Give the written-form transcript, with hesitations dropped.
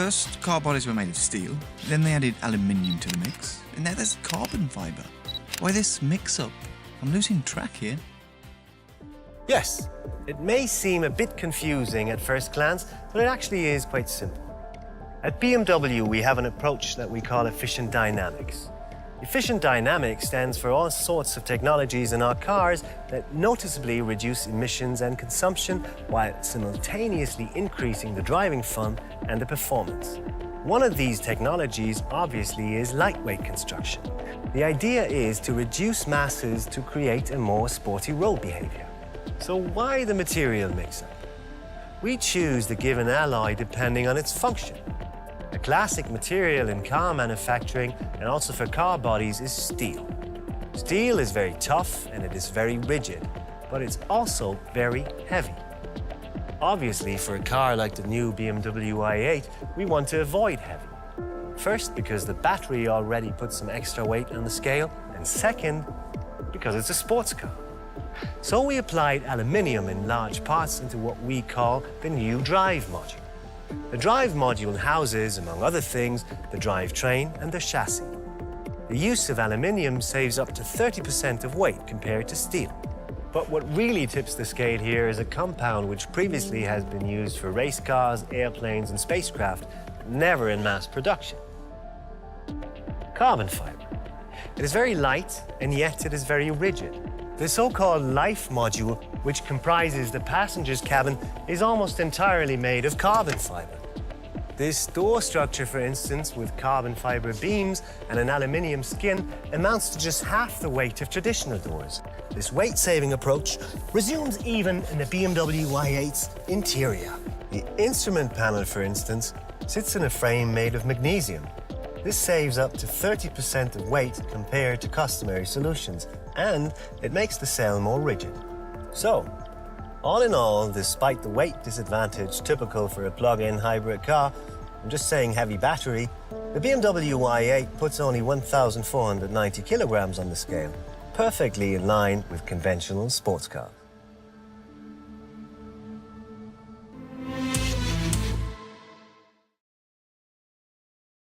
First, car bodies were made of steel, then they added aluminium to the mix, and now there's carbon fibre. Why this mix-up? I'm losing track here. Yes, it may seem a bit confusing at first glance, but it actually is quite simple. At BMW, we have an approach that we call efficient dynamics. Efficient dynamics stands for all sorts of technologies in our cars that noticeably reduce emissions and consumption while simultaneously increasing the driving fun and the performance. One of these technologies, obviously, is lightweight construction. The idea is to reduce masses to create a more sporty road behavior. So why the material mix-up? We choose the given alloy depending on its function. A classic material in car manufacturing and also for car bodies is steel. Steel is very tough and it is very rigid, but it's also very heavy. Obviously, for a car like the new BMW i8, we want to avoid heavy. First, because the battery already puts some extra weight on the scale, and second, because it's a sports car. So we applied aluminium in large parts into what we call the new drive module. The drive module houses, among other things, the drivetrain and the chassis. The use of aluminium saves up to 30% of weight compared to steel. But what really tips the scale here is a compound which previously has been used for race cars, airplanes and spacecraft, never in mass production. Carbon fibre. It is very light and yet it is very rigid. The so-called life module, which comprises the passenger's cabin, is almost entirely made of carbon fibre. This door structure, for instance, with carbon fibre beams and an aluminium skin, amounts to just half the weight of traditional doors. This weight-saving approach resumes even in the BMW i8's interior. The instrument panel, for instance, sits in a frame made of magnesium. This saves up to 30% of weight compared to customary solutions, and it makes the cell more rigid. So, all in all, despite the weight disadvantage typical for a plug-in hybrid car, I'm just saying heavy battery, the BMW i8 puts only 1,490 kilograms on the scale, perfectly in line with conventional sports cars.